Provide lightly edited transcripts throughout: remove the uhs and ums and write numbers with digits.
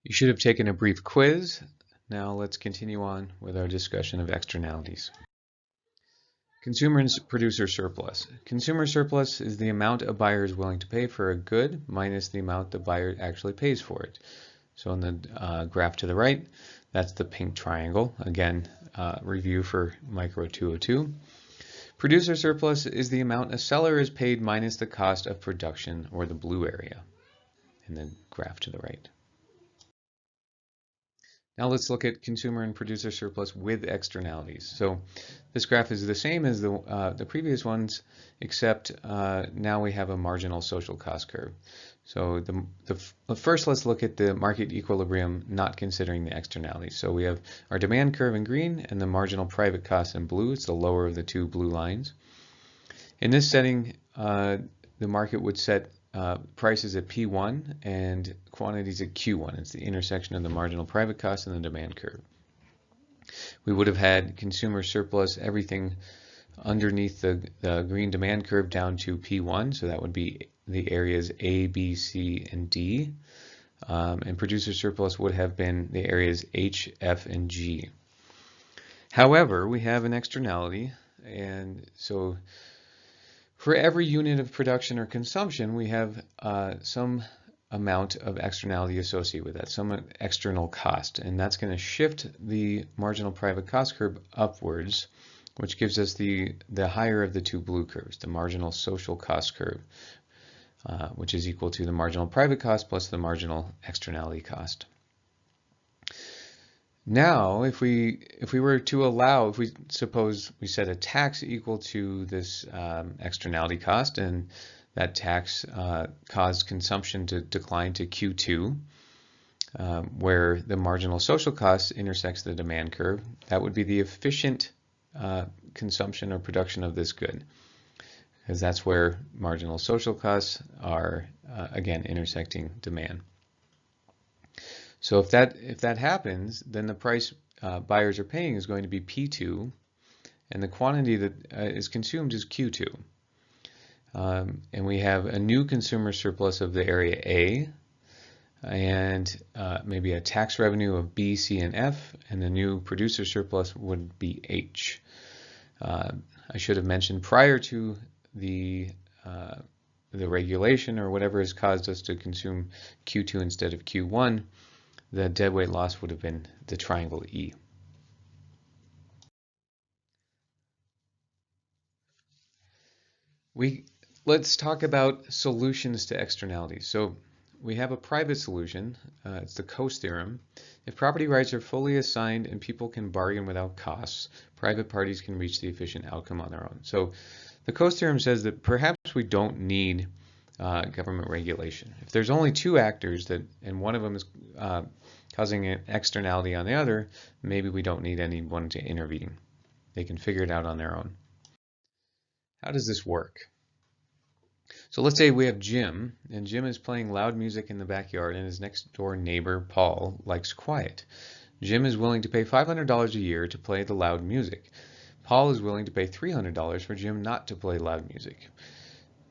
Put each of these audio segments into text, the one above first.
You should have taken a brief quiz. Now let's continue on with our discussion of externalities. Consumer and producer surplus. Consumer surplus is the amount a buyer is willing to pay for a good minus the amount the buyer actually pays for it. So in the graph to the right, that's the pink triangle. Again, review for Micro 202. Producer surplus is the amount a seller is paid minus the cost of production, or the blue area in the graph to the right. Now let's look at consumer and producer surplus with externalities. So this graph is the same as the previous ones, except now we have a marginal social cost curve. So first let's look at the market equilibrium, not considering the externalities. So we have our demand curve in green and the marginal private cost in blue. It's the lower of the two blue lines. In this setting, the market would set prices at P1 and quantities at Q1. It's the intersection of the marginal private cost and the demand curve. We would have had consumer surplus, everything underneath the green demand curve down to P1, so that would be the areas A, B, C, and D. And producer surplus would have been the areas H, F, and G. However, we have an externality, and so for every unit of production or consumption, we have some amount of externality associated with that, some external cost, and that's going to shift the marginal private cost curve upwards, which gives us the higher of the two blue curves, the marginal social cost curve, which is equal to the marginal private cost plus the marginal externality cost. Now, if we were to allow, if we suppose we set a tax equal to this externality cost, and that tax caused consumption to decline to Q2, where the marginal social cost intersects the demand curve, that would be the efficient consumption or production of this good, because that's where marginal social costs are, again, intersecting demand. So if that happens, then the price buyers are paying is going to be P2, and the quantity that is consumed is Q2. And we have a new consumer surplus of the area A, and maybe a tax revenue of B, C, and F, and the new producer surplus would be H. I should have mentioned prior to the regulation or whatever has caused us to consume Q2 instead of Q1, the deadweight loss would have been the triangle E. Let's talk about solutions to externalities. So we have a private solution. It's the Coase theorem. If property rights are fully assigned and people can bargain without costs, private parties can reach the efficient outcome on their own. So the Coase theorem says that perhaps we don't need government regulation. If there's only two actors and one of them is causing an externality on the other, maybe we don't need anyone to intervene. They can figure it out on their own. How does this work? So let's say we have Jim, and Jim is playing loud music in the backyard, and his next door neighbor, Paul, likes quiet. Jim is willing to pay $500 a year to play the loud music. Paul is willing to pay $300 for Jim not to play loud music.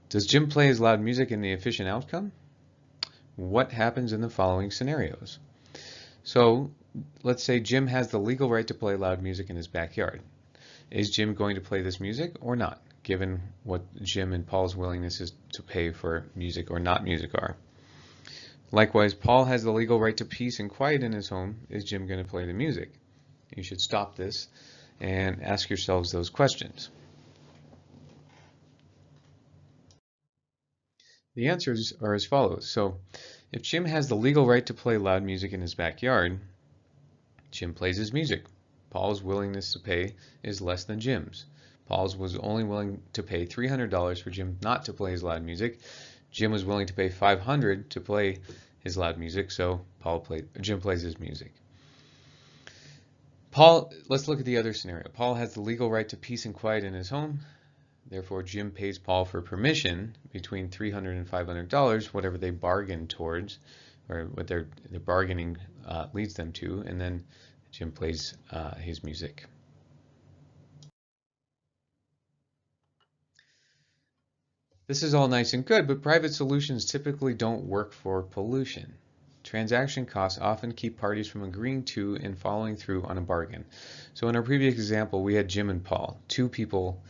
Does Jim play his loud music in the efficient outcome? What happens in the following scenarios? So let's say Jim has the legal right to play loud music in his backyard. Is Jim going to play this music or not, given what Jim and Paul's willingness is to pay for music or not music are? Likewise, Paul has the legal right to peace and quiet in his home. Is Jim going to play the music? You should stop this and ask yourselves those questions. The answers are as follows. So if Jim has the legal right to play loud music in his backyard, Jim plays his music. Paul's willingness to pay is less than Jim's. Paul's was only willing to pay $300 for Jim not to play his loud music. Jim was willing to pay $500 to play his loud music, so Jim plays his music. Let's look at the other scenario. Paul has the legal right to peace and quiet in his home. Therefore, Jim pays Paul for permission between $300 and $500, whatever they bargain towards, or what their bargaining leads them to, and then Jim plays his music. This is all nice and good, but private solutions typically don't work for pollution. transaction costs often keep parties from agreeing to and following through on a bargain. So in our previous example, we had Jim and Paul, two people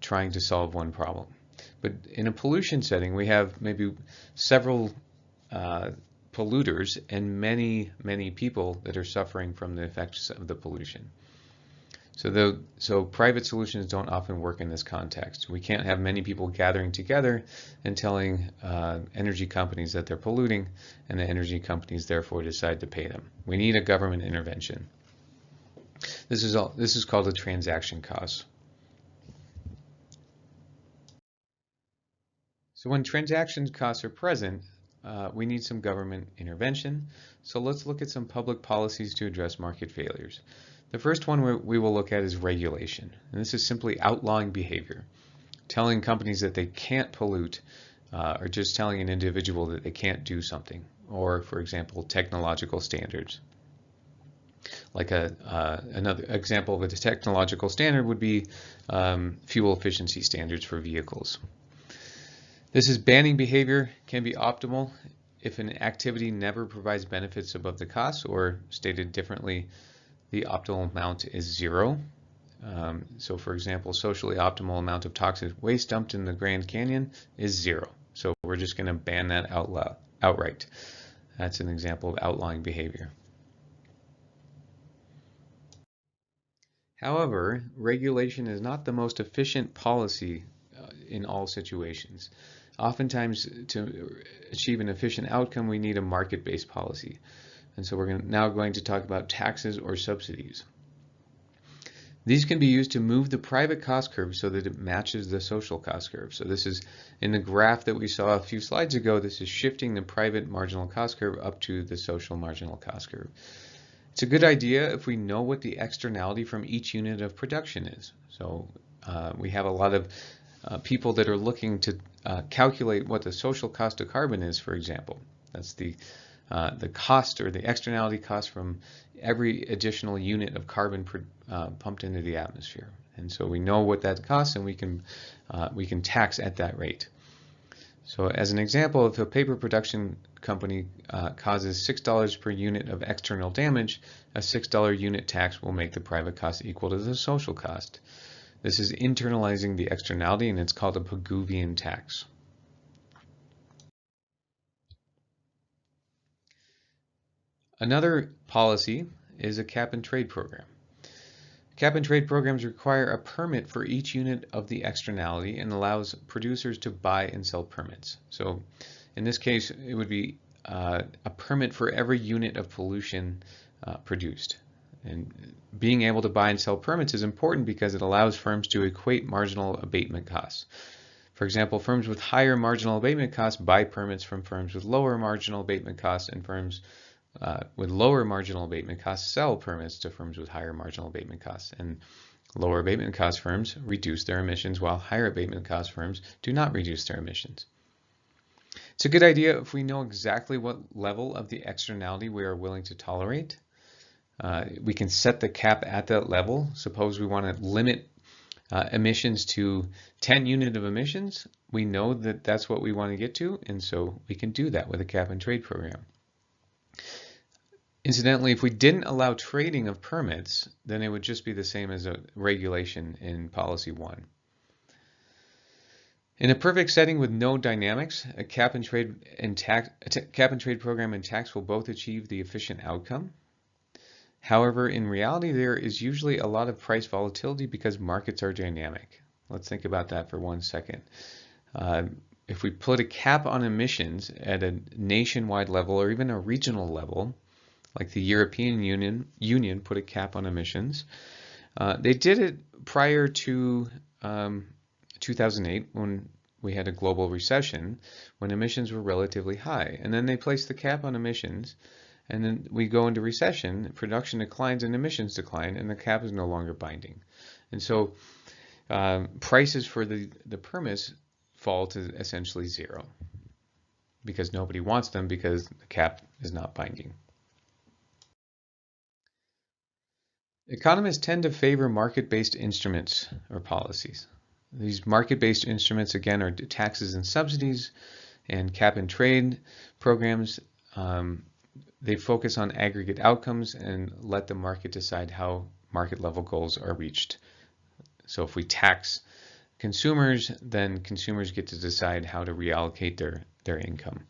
trying to solve one problem. But in a pollution setting, we have maybe several polluters and many people that are suffering from the effects of the pollution. So private solutions don't often work in this context. We can't have many people gathering together and telling energy companies that they're polluting, and the energy companies therefore decide to pay them. We need a government intervention. This is called a transaction cost. So when transaction costs are present, we need some government intervention. So let's look at some public policies to address market failures. The first one we will look at is regulation. And this is simply outlawing behavior. Telling companies that they can't pollute, or just telling an individual that they can't do something. Or, for example, technological standards. Like another example of a technological standard would be fuel efficiency standards for vehicles. This is banning behavior can be optimal if an activity never provides benefits above the cost, or stated differently, the optimal amount is zero. So for example, socially optimal amount of toxic waste dumped in the Grand Canyon is zero. So we're just going to ban that outright. That's an example of outlawing behavior. However, regulation is not the most efficient policy in all situations. Oftentimes, to achieve an efficient outcome, we need a market-based policy. And so we're now going to talk about taxes or subsidies. These can be used to move the private cost curve so that it matches the social cost curve. So this is in the graph that we saw a few slides ago. This is shifting the private marginal cost curve up to the social marginal cost curve. It's a good idea if we know what the externality from each unit of production is. So we have a lot of people that are looking to calculate what the social cost of carbon is, for example. That's the cost or the externality cost from every additional unit of carbon pumped into the atmosphere. And so we know what that costs, and we can tax at that rate. So as an example, if a paper production company causes $6 per unit of external damage, a $6 unit tax will make the private cost equal to the social cost. This is internalizing the externality, and it's called a Pigouvian tax. Another policy is a cap and trade program. Cap and trade programs require a permit for each unit of the externality and allows producers to buy and sell permits. So in this case, it would be a permit for every unit of pollution produced. And being able to buy and sell permits is important because it allows firms to equate marginal abatement costs. For example, firms with higher marginal abatement costs buy permits from firms with lower marginal abatement costs, and firms with lower marginal abatement costs sell permits to firms with higher marginal abatement costs. And lower abatement cost firms reduce their emissions, while higher abatement cost firms do not reduce their emissions. It's a good idea if we know exactly what level of the externality we are willing to tolerate. We can set the cap at that level. Suppose we want to limit emissions to 10 units of emissions. We know that that's what we want to get to, and so we can do that with a cap and trade program. Incidentally, if we didn't allow trading of permits, then it would just be the same as a regulation in Policy 1. In a perfect setting with no dynamics, a cap and trade program and tax will both achieve the efficient outcome. However, in reality, there is usually a lot of price volatility because markets are dynamic. Let's think about that for 1 second. If we put a cap on emissions at a nationwide level or even a regional level, like the European Union put a cap on emissions, they did it prior to 2008 when we had a global recession, when emissions were relatively high. And then they placed the cap on emissions, and then we go into recession, production declines and emissions decline, and the cap is no longer binding. And so prices for the permits fall to essentially zero because nobody wants them because the cap is not binding. Economists tend to favor market-based instruments or policies. These market-based instruments, again, are taxes and subsidies, and cap and trade programs they focus on aggregate outcomes and let the market decide how market level goals are reached. So if we tax consumers, then consumers get to decide how to reallocate their income.